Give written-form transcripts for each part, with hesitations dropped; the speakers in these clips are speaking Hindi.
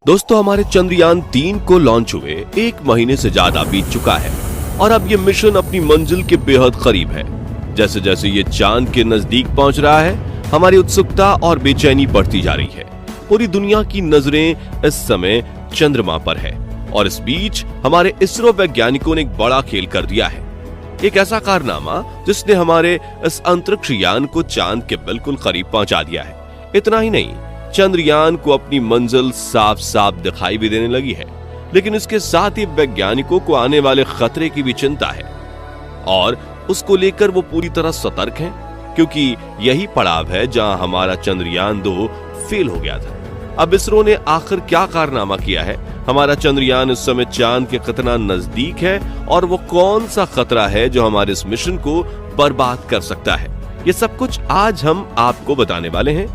दोस्तों, हमारे चंद्रयान-3 को लॉन्च हुए 1 महीने से ज्यादा बीत चुका है और अब ये मिशन अपनी मंजिल के बेहद करीब है। जैसे जैसे ये चांद के नजदीक पहुंच रहा है, हमारी उत्सुकता और बेचैनी बढ़ती जा रही है। पूरी दुनिया की नजरें इस समय चंद्रमा पर है और इस बीच हमारे इसरो वैज्ञानिकों ने एक बड़ा खेल कर दिया है। एक ऐसा कारनामा जिसने हमारे इस अंतरिक्ष यान को चांद के बिल्कुल करीब पहुंचा दिया है। इतना ही नहीं, चंद्रयान को अपनी मंजिल साफ साफ दिखाई भी देने लगी है, लेकिन इसके साथ ही वैज्ञानिकों को आने वाले खतरे की भी चिंता है और उसको लेकर वो पूरी तरह सतर्क हैं, क्योंकि यही पड़ाव है जहां हमारा चंद्रयान-2 फेल हो गया था। अब इसरो ने आखिर क्या कारनामा किया है? हमारा चंद्रयान इस समय चांद के कितना नजदीक है और वो कौन सा खतरा है जो हमारे इस मिशन को बर्बाद कर सकता है? ये सब कुछ आज हम आपको बताने वाले हैं,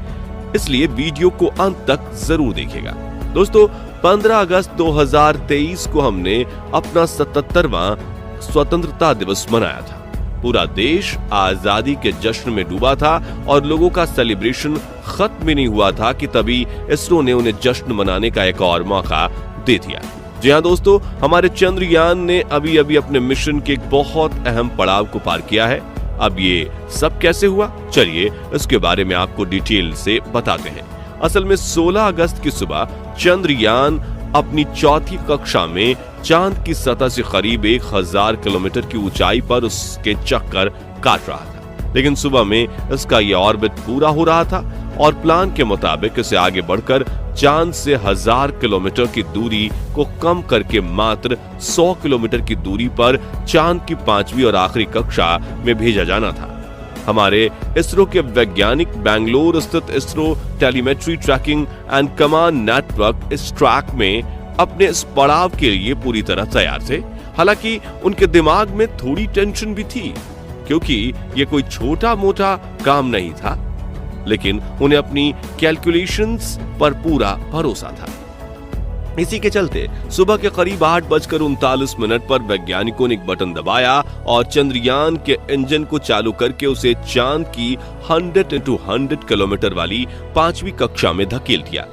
इसलिए वीडियो को अंत तक जरूर देखिएगा। दोस्तों, 15 अगस्त 2023 को हमने अपना 77वां स्वतंत्रता दिवस मनाया था। पूरा देश आजादी के जश्न में डूबा था और लोगों का सेलिब्रेशन खत्म भी नहीं हुआ था कि तभी इसरो ने उन्हें जश्न मनाने का एक और मौका दे दिया। जी हाँ दोस्तों, हमारे चंद्रयान ने अभी अभी अपने मिशन के एक बहुत अहम पड़ाव को पार किया है। अब ये सब कैसे हुआ, चलिए इसके बारे में आपको डिटेल से बताते हैं। असल में 16 अगस्त की सुबह चंद्रयान अपनी चौथी कक्षा में चांद की सतह से करीब 1000 किलोमीटर की ऊंचाई पर उसके चक्कर काट रहा था, लेकिन सुबह में इसका यह ऑर्बिट पूरा हो रहा था और प्लान के मुताबिक इसे आगे बढ़कर चांद से 1000 किलोमीटर की दूरी को कम करके मात्र 100 किलोमीटर की दूरी पर चांद की 5वीं और आखिरी कक्षा में भेजा जाना था। हमारे इसरो के वैज्ञानिक बेंगलुरु स्थित ISRO telemetry tracking and command network इस ट्रैक में अपने इस पड़ाव के लिए पूरी तरह तैयार थे। हालांकि उनके दिमाग में थोड़ी टेंशन भी थी, क्योंकि ये कोई छोटा मोटा काम नहीं था, लेकिन उन्हें अपनी कैलकुलेशंस पर पूरा भरोसा था। इसी के चलते सुबह के करीब 8:39 पर वैज्ञानिकों ने एक बटन दबाया और चंद्रयान के इंजन को चालू करके उसे चांद की 100x100 किलोमीटर वाली 5वीं कक्षा में धकेल दिया।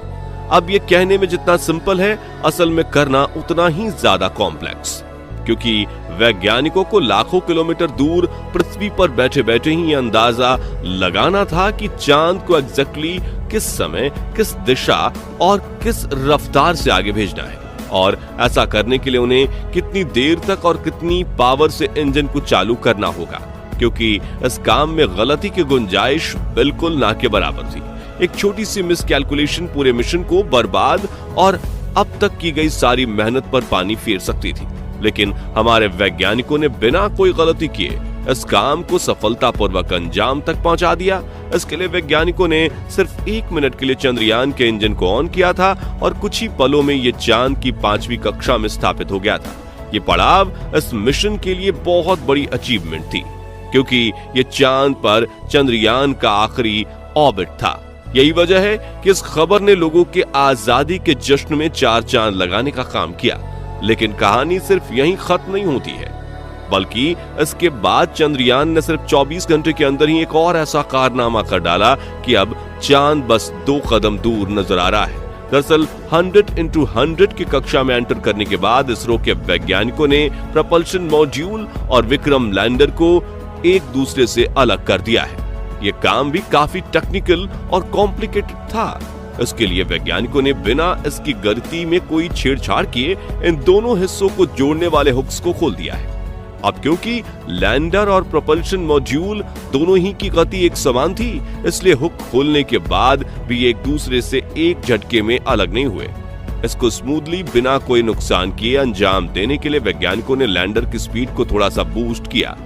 अब ये कहने में जितना सिंपल है, असल में करना उतना ही ज्यादा कॉम्प्लेक्स, क्योंकि वैज्ञानिकों को लाखों किलोमीटर दूर पृथ्वी पर बैठे बैठे ही अंदाजा लगाना था कि चांद को एग्जैक्टली किस समय, किस दिशा और किस रफ्तार से आगे भेजना है, और ऐसा करने के लिए उन्हें कितनी देर तक और कितनी पावर से इंजन को चालू करना होगा, क्योंकि इस काम में गलती की गुंजाइश बिल्कुल ना के बराबर थी। एक छोटी सी मिसकैलकुलेशन पूरे मिशन को बर्बाद और अब तक की गई सारी मेहनत पर पानी फेर सकती थी, लेकिन हमारे वैज्ञानिकों ने बिना कोई गलती किए इस काम को सफलतापूर्वक अंजाम तक पहुंचा दिया। इसके लिए वैज्ञानिकों ने सिर्फ 1 मिनट के लिए चंद्रयान के इंजन को ऑन किया था और कुछ ही पलों में ये चांद की 5वीं कक्षा में स्थापित हो गया था। ये पड़ाव इस मिशन के लिए बहुत बड़ी अचीवमेंट थी, क्योंकि ये चांद पर चंद्रयान का आखिरी ऑर्बिट था। यही वजह है कि इस खबर ने लोगों के आजादी के जश्न में 4 चांद लगाने का काम किया। लेकिन कहानी सिर्फ यहीं खत्म नहीं होती है, बल्कि इसके बाद चंद्रयान ने सिर्फ 24 घंटे के अंदर ही एक और ऐसा कारनामा कर डाला कि अब चांद बस 2 कदम दूर नजर आ रहा है। दरअसल 100x100 की कक्षा में एंटर करने के बाद इसरो के वैज्ञानिकों ने प्रपल्शन मॉड्यूल और विक्रम लैंडर को एक दूसरे से अलग कर दिया है। ये काम भी काफी टेक्निकल और कॉम्प्लिकेटेड था। इसके लिए वैज्ञानिकों ने बिना इसकी गति में कोई छेड़छाड़ किए इन दोनों हिस्सों को जोड़ने वाले हुक्स को खोल दिया है। अब क्योंकि लैंडर और प्रोपल्शन मॉड्यूल दोनों ही की गति एक समान थी, इसलिए हुक खोलने के बाद भी एक दूसरे से एक झटके में अलग नहीं हुए। इसको स्मूथली बिना कोई नुकसान किए अंजाम देने के लिए वैज्ञानिकों ने लैंडर की स्पीड को थोड़ा सा बूस्ट किया।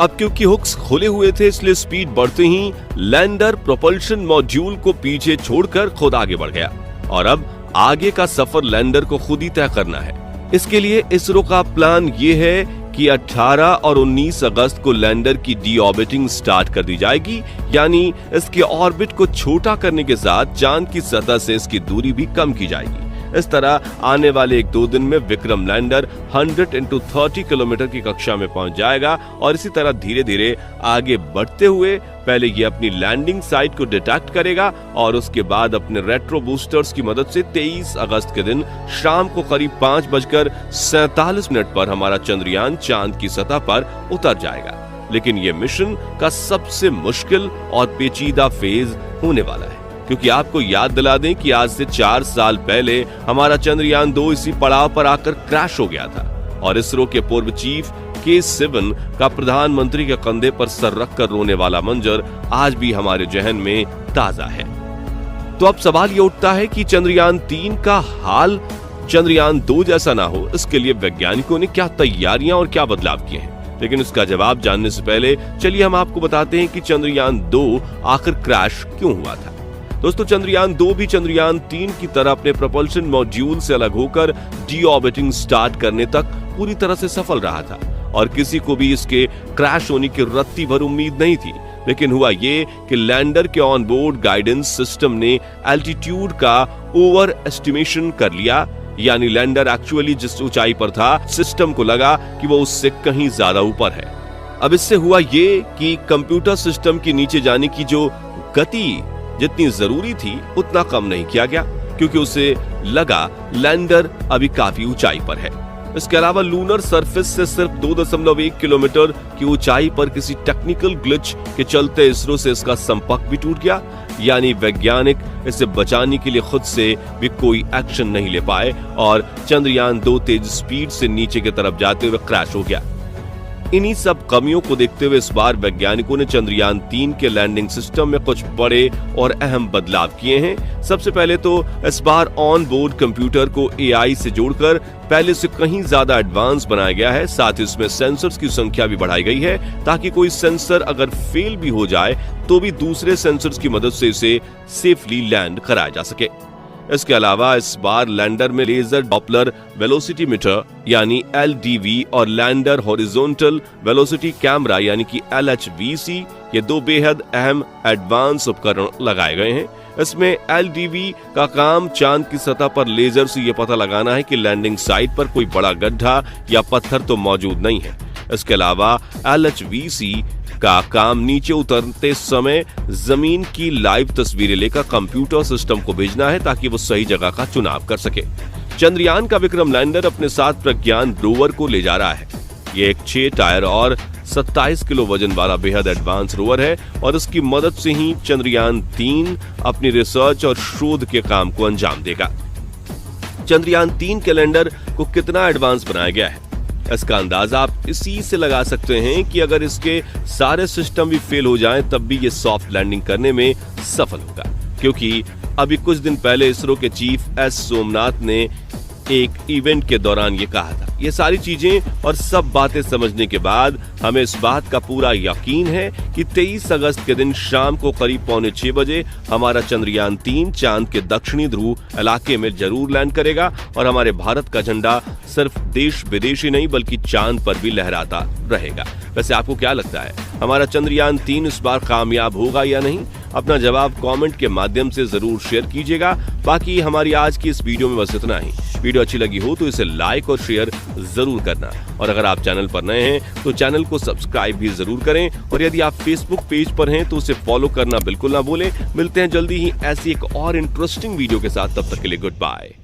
अब क्योंकि हुक्स खुले हुए थे, इसलिए स्पीड बढ़ते ही लैंडर प्रोपल्शन मॉड्यूल को पीछे छोड़कर खुद आगे बढ़ गया और अब आगे का सफर लैंडर को खुद ही तय करना है। इसके लिए इसरो का प्लान ये है कि 18 और 19 अगस्त को लैंडर की डी-ऑर्बिटिंग स्टार्ट कर दी जाएगी, यानी इसके ऑर्बिट को छोटा करने के साथ चांद की सतह से इसकी दूरी भी कम की जाएगी। इस तरह आने वाले 1-2 दिन में विक्रम लैंडर 100x30 किलोमीटर की कक्षा में पहुंच जाएगा और इसी तरह धीरे धीरे आगे बढ़ते हुए पहले ये अपनी लैंडिंग साइट को डिटेक्ट करेगा और उसके बाद अपने रेट्रो बूस्टर्स की मदद से 23 अगस्त के दिन शाम को करीब 5:47 पर हमारा चंद्रयान चांद की सतह पर उतर जाएगा। लेकिन ये मिशन का सबसे मुश्किल और पेचीदा फेज होने वाला है, क्योंकि आपको याद दिला दें कि आज से 4 साल पहले हमारा चंद्रयान 2 इसी पड़ाव पर आकर क्रैश हो गया था और इसरो के पूर्व चीफ K-7 का प्रधानमंत्री के कंधे पर सर रखकर रोने वाला मंजर आज भी हमारे जहन में ताजा है। तो अब सवाल ये उठता है कि चंद्रयान 3 का हाल चंद्रयान 2 जैसा ना हो, इसके लिए वैज्ञानिकों ने क्या तैयारियां और क्या बदलाव किए हैं। लेकिन इसका जवाब जानने से पहले चलिए हम आपको बताते हैं कि चंद्रयान 2 आखिर क्रैश क्यों हुआ था। दोस्तों, चंद्रयान 2 भी चंद्रयान 3 की तरह अपने propulsion मॉड्यूल से अलग होकर डीऑर्बिटिंग स्टार्ट करने तक पूरी तरह से सफल रहा था और किसी को भी इसके क्रैश होने की रत्ती भर उम्मीद नहीं थी। लेकिन हुआ ये कि लैंडर के ऑन बोर्ड गाइडेंस सिस्टम ने एल्टीट्यूड का ओवर एस्टिमेशन कर लिया, यानी लैंडर एक्चुअली जिस ऊंचाई पर था सिस्टम को लगा कि वो उससे कहीं ज्यादा ऊपर है। अब इससे हुआ ये कि कंप्यूटर सिस्टम के नीचे जाने की जो गति जितनी जरूरी थी उतना कम नहीं किया गया, क्योंकि उसे लगा लैंडर अभी काफी ऊंचाई पर है। इसके अलावा लूनर सरफेस से सिर्फ 2.1 किलोमीटर की ऊंचाई पर किसी टेक्निकल ग्लिच के चलते इसरो से इसका संपर्क भी टूट गया, यानी वैज्ञानिक इसे बचाने के लिए खुद से भी कोई एक्शन नहीं ले पाए और चंद्रयान 2 तेज स्पीड से नीचे की तरफ जाते हुए क्रैश हो गया। इन्हीं सब कमियों को देखते हुए इस बार वैज्ञानिकों ने चंद्रयान 3 के लैंडिंग सिस्टम में कुछ बड़े और अहम बदलाव किए हैं। सबसे पहले तो इस बार ऑन बोर्ड कंप्यूटर को AI से जोड़कर पहले से कहीं ज्यादा एडवांस बनाया गया है। साथ ही इसमें सेंसर्स की संख्या भी बढ़ाई गई है ताकि कोई सेंसर अगर फेल भी हो जाए तो भी दूसरे सेंसर्स की मदद से इसे सेफली लैंड कराया जा सके। इसके अलावा इस बार लैंडर में लेजर डॉपलर वेलोसिटी मीटर यानी LDV और लैंडर हॉरिजॉन्टल वेलोसिटी कैमरा यानी कि LHVC ये 2 बेहद अहम एडवांस उपकरण लगाए गए हैं। इसमें LDV का काम चांद की सतह पर लेजर से ये पता लगाना है कि लैंडिंग साइट पर कोई बड़ा गड्ढा या पत्थर तो मौजूद नहीं है। इसके अलावा LHVC का काम नीचे उतरते समय जमीन की लाइव तस्वीरें लेकर कंप्यूटर सिस्टम को भेजना है ताकि वो सही जगह का चुनाव कर सके। चंद्रयान का विक्रम लैंडर अपने साथ प्रज्ञान रोवर को ले जा रहा है। ये एक 6 टायर और 27 किलो वजन वाला बेहद एडवांस रोवर है और इसकी मदद से ही चंद्रयान 3 अपनी रिसर्च और शोध के काम को अंजाम देगा। चंद्रयान 3 के लैंडर को कितना एडवांस बनाया गया है, इसका अंदाजा आप इसी से लगा सकते हैं कि अगर इसके सारे सिस्टम भी फेल हो जाएं तब भी ये सॉफ्ट लैंडिंग करने में सफल होगा, क्योंकि अभी कुछ दिन पहले इसरो के चीफ S सोमनाथ ने एक इवेंट के दौरान ये कहा था। ये सारी चीजें और सब बातें समझने के बाद हमें इस बात का पूरा यकीन है कि 23 अगस्त के दिन शाम को करीब 5:45 बजे हमारा चंद्रयान 3 चांद के दक्षिणी ध्रुव इलाके में जरूर लैंड करेगा और हमारे भारत का झंडा सिर्फ देश विदेश ही नहीं बल्कि चांद पर भी लहराता रहेगा। वैसे आपको क्या लगता है, हमारा चंद्रयान 3 इस बार कामयाब होगा या नहीं? अपना जवाब कमेंट के माध्यम से जरूर शेयर कीजिएगा। बाकी हमारी आज की इस वीडियो में बस इतना ही। वीडियो अच्छी लगी हो तो इसे लाइक और शेयर जरूर करना और अगर आप चैनल पर नए हैं तो चैनल को सब्सक्राइब भी जरूर करें और यदि आप फेसबुक पेज पर हैं तो उसे फॉलो करना बिल्कुल ना भूलें। मिलते हैं जल्दी ही ऐसी एक और इंटरेस्टिंग वीडियो के साथ, तब तक के लिए गुड बाय।